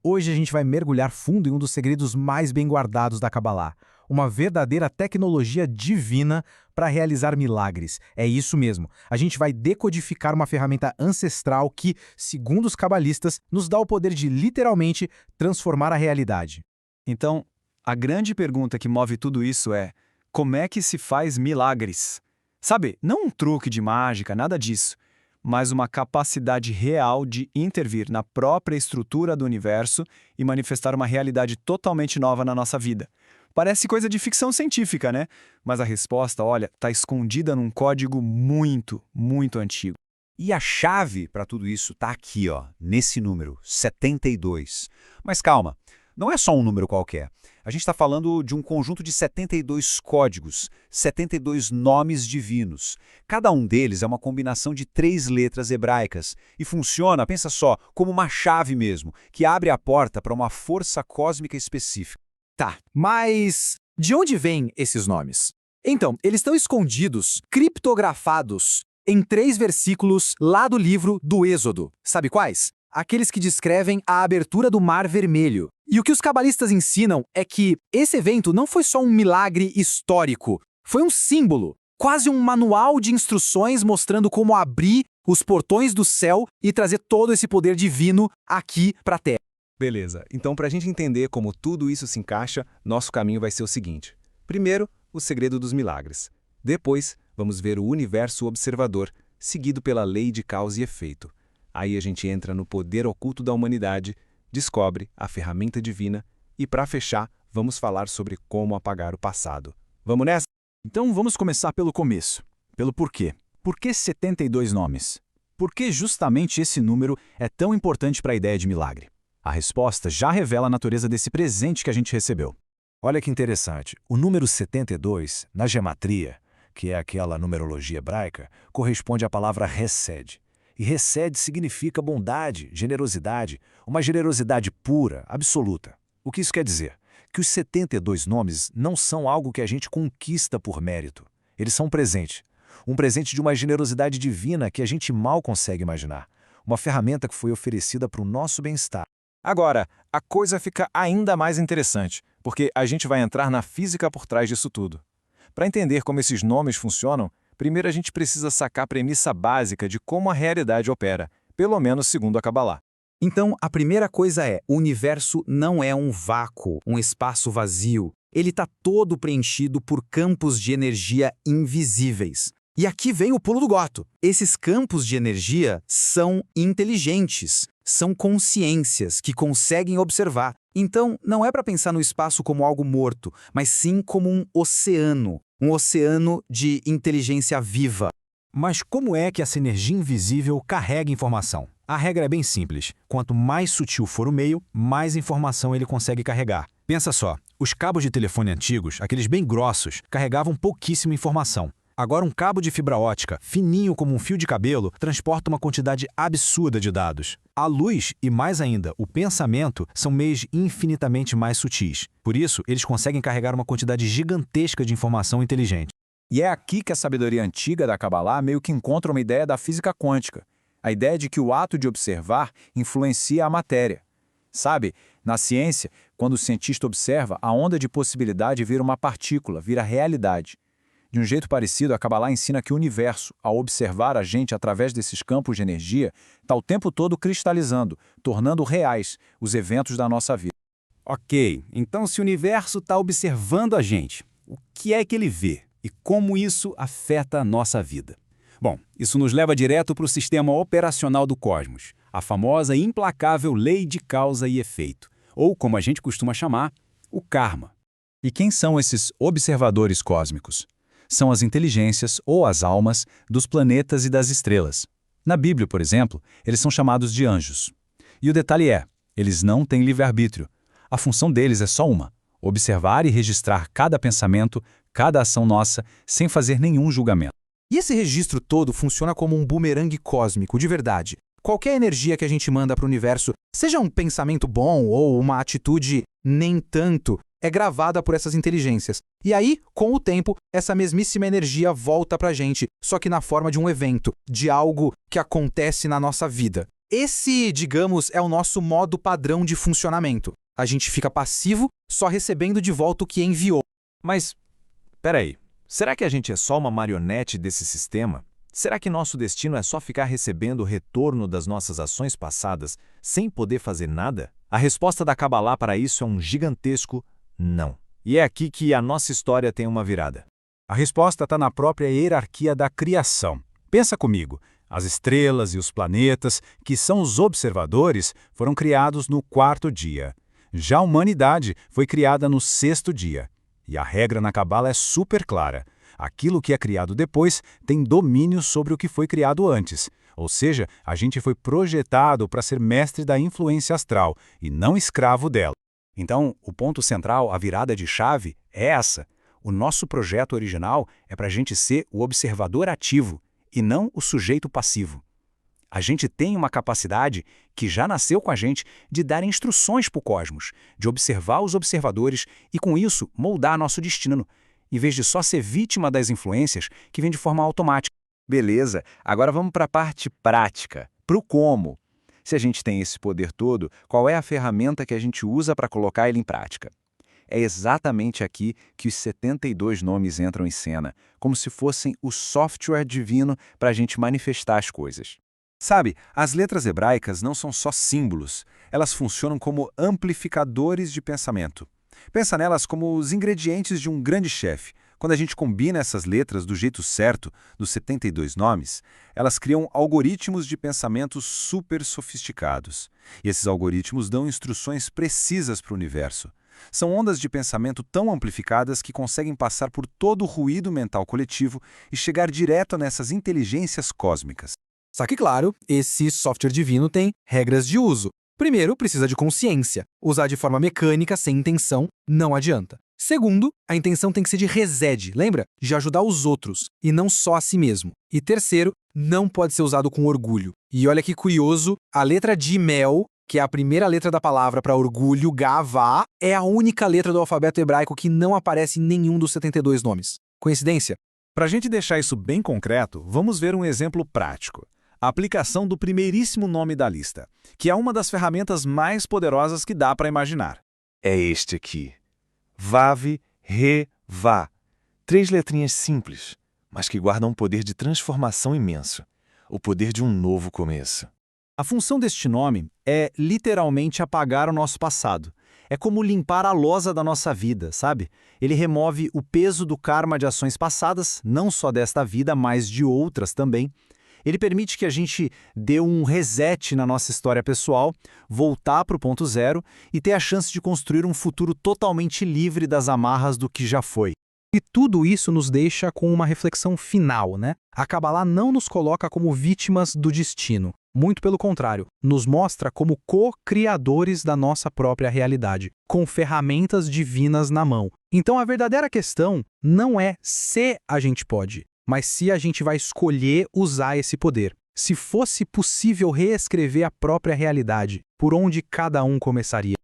Hoje a gente vai mergulhar fundo em um dos segredos mais bem guardados da Kabbalah, uma verdadeira tecnologia divina para realizar milagres. É isso mesmo, a gente vai decodificar uma ferramenta ancestral que, segundo os cabalistas, nos dá o poder de literalmente transformar a realidade. Então, a grande pergunta que move tudo isso é: como é que se faz milagres? Sabe, não um truque de mágica, nada disso, mas uma capacidade real de intervir na própria estrutura do universo e manifestar uma realidade totalmente nova na nossa vida. Parece coisa de ficção científica, né? Mas a resposta, olha, está escondida num código muito, muito antigo. E a chave para tudo isso está aqui, ó, nesse número, 72. Mas calma, não é só um número qualquer. A gente está falando de um conjunto de 72 códigos, 72 nomes divinos. Cada um deles é uma combinação de 3 letras hebraicas e funciona, pensa só, como uma chave mesmo, que abre a porta para uma força cósmica específica. Tá, mas de onde vêm esses nomes? Então, eles estão escondidos, criptografados, em 3 versículos lá do livro do Êxodo. Sabe quais? Aqueles que descrevem a abertura do Mar Vermelho. E o que os cabalistas ensinam é que esse evento não foi só um milagre histórico, foi um símbolo, quase um manual de instruções mostrando como abrir os portões do céu e trazer todo esse poder divino aqui para a Terra. Beleza, então para a gente entender como tudo isso se encaixa, nosso caminho vai ser o seguinte. Primeiro, o segredo dos milagres. Depois, vamos ver o universo observador, seguido pela lei de causa e efeito. Aí a gente entra no poder oculto da humanidade, descobre a ferramenta divina e, para fechar, vamos falar sobre como apagar o passado. Vamos nessa? Então vamos começar pelo começo, pelo porquê. Por que 72 nomes? Por que justamente esse número é tão importante para a ideia de milagre? A resposta já revela a natureza desse presente que a gente recebeu. Olha que interessante, o número 72, na gematria, que é aquela numerologia hebraica, corresponde à palavra Hesed. E Hesed significa bondade, generosidade, uma generosidade pura, absoluta. O que isso quer dizer? Que os 72 nomes não são algo que a gente conquista por mérito. Eles são um presente de uma generosidade divina que a gente mal consegue imaginar. Uma ferramenta que foi oferecida para o nosso bem-estar. Agora, a coisa fica ainda mais interessante, porque a gente vai entrar na física por trás disso tudo. Para entender como esses nomes funcionam, primeiro a gente precisa sacar a premissa básica de como a realidade opera, pelo menos segundo a Kabbalah. Então, a primeira coisa é, o universo não é um vácuo, um espaço vazio. Ele está todo preenchido por campos de energia invisíveis. E aqui vem o pulo do gato. Esses campos de energia são inteligentes, são consciências que conseguem observar. Então, não é para pensar no espaço como algo morto, mas sim como um oceano de inteligência viva. Mas como é que essa energia invisível carrega informação? A regra é bem simples. Quanto mais sutil for o meio, mais informação ele consegue carregar. Pensa só, os cabos de telefone antigos, aqueles bem grossos, carregavam pouquíssima informação. Agora um cabo de fibra ótica, fininho como um fio de cabelo, transporta uma quantidade absurda de dados. A luz e, mais ainda, o pensamento são meios infinitamente mais sutis. Por isso, eles conseguem carregar uma quantidade gigantesca de informação inteligente. E é aqui que a sabedoria antiga da Kabbalah meio que encontra uma ideia da física quântica. A ideia de que o ato de observar influencia a matéria. Sabe, na ciência, quando o cientista observa, a onda de possibilidade vira uma partícula, vira realidade. De um jeito parecido, a Kabbalah ensina que o universo, ao observar a gente através desses campos de energia, está o tempo todo cristalizando, tornando reais os eventos da nossa vida. Ok, então se o universo está observando a gente, o que é que ele vê e como isso afeta a nossa vida? Bom, isso nos leva direto para o sistema operacional do cosmos, a famosa e implacável lei de causa e efeito, ou como a gente costuma chamar, o karma. E quem são esses observadores cósmicos? São as inteligências ou as almas dos planetas e das estrelas. Na Bíblia, por exemplo, eles são chamados de anjos. E o detalhe é, eles não têm livre-arbítrio. A função deles é só uma: observar e registrar cada pensamento, cada ação nossa, sem fazer nenhum julgamento. E esse registro todo funciona como um bumerangue cósmico, de verdade. Qualquer energia que a gente manda para o universo, seja um pensamento bom ou uma atitude nem tanto, é gravada por essas inteligências. E aí, com o tempo, essa mesmíssima energia volta para a gente, só que na forma de um evento, de algo que acontece na nossa vida. Esse, digamos, é o nosso modo padrão de funcionamento. A gente fica passivo, só recebendo de volta o que enviou. Mas, peraí, será que a gente é só uma marionete desse sistema? Será que nosso destino é só ficar recebendo o retorno das nossas ações passadas sem poder fazer nada? A resposta da Kabbalah para isso é um gigantesco não. E é aqui que a nossa história tem uma virada. A resposta está na própria hierarquia da criação. Pensa comigo, as estrelas e os planetas, que são os observadores, foram criados no 4º dia. Já a humanidade foi criada no 6º dia. E a regra na Kabbalah é super clara. Aquilo que é criado depois tem domínio sobre o que foi criado antes. Ou seja, a gente foi projetado para ser mestre da influência astral e não escravo dela. Então, o ponto central, a virada de chave, é essa. O nosso projeto original é para a gente ser o observador ativo e não o sujeito passivo. A gente tem uma capacidade que já nasceu com a gente de dar instruções para o cosmos, de observar os observadores e, com isso, moldar nosso destino, em vez de só ser vítima das influências que vêm de forma automática. Beleza, agora vamos para a parte prática, para o como. Se a gente tem esse poder todo, qual é a ferramenta que a gente usa para colocar ele em prática? É exatamente aqui que os 72 nomes entram em cena, como se fossem o software divino para a gente manifestar as coisas. Sabe, as letras hebraicas não são só símbolos, elas funcionam como amplificadores de pensamento. Pensa nelas como os ingredientes de um grande chefe. Quando a gente combina essas letras do jeito certo, dos 72 nomes, elas criam algoritmos de pensamento super sofisticados. E esses algoritmos dão instruções precisas para o universo. São ondas de pensamento tão amplificadas que conseguem passar por todo o ruído mental coletivo e chegar direto nessas inteligências cósmicas. Só que, claro, esse software divino tem regras de uso. Primeiro, precisa de consciência. Usar de forma mecânica, sem intenção, não adianta. Segundo, a intenção tem que ser de resed, lembra? De ajudar os outros, e não só a si mesmo. E terceiro, não pode ser usado com orgulho. E olha que curioso, a letra de Mel, que é a primeira letra da palavra para orgulho, Gavá, é a única letra do alfabeto hebraico que não aparece em nenhum dos 72 nomes. Coincidência? Para a gente deixar isso bem concreto, vamos ver um exemplo prático. A aplicação do primeiríssimo nome da lista, que é uma das ferramentas mais poderosas que dá para imaginar. É este aqui. Vav, Re, Vá. 3 letrinhas simples, mas que guardam um poder de transformação imenso. O poder de um novo começo. A função deste nome é literalmente apagar o nosso passado. É como limpar a lousa da nossa vida, sabe? Ele remove o peso do karma de ações passadas, não só desta vida, mas de outras também. Ele permite que a gente dê um reset na nossa história pessoal, voltar para o ponto zero e ter a chance de construir um futuro totalmente livre das amarras do que já foi. E tudo isso nos deixa com uma reflexão final, né? A Kabbalah não nos coloca como vítimas do destino. Muito pelo contrário, nos mostra como co-criadores da nossa própria realidade, com ferramentas divinas na mão. Então a verdadeira questão não é se a gente pode, mas se a gente vai escolher usar esse poder. Se fosse possível reescrever a própria realidade, por onde cada um começaria?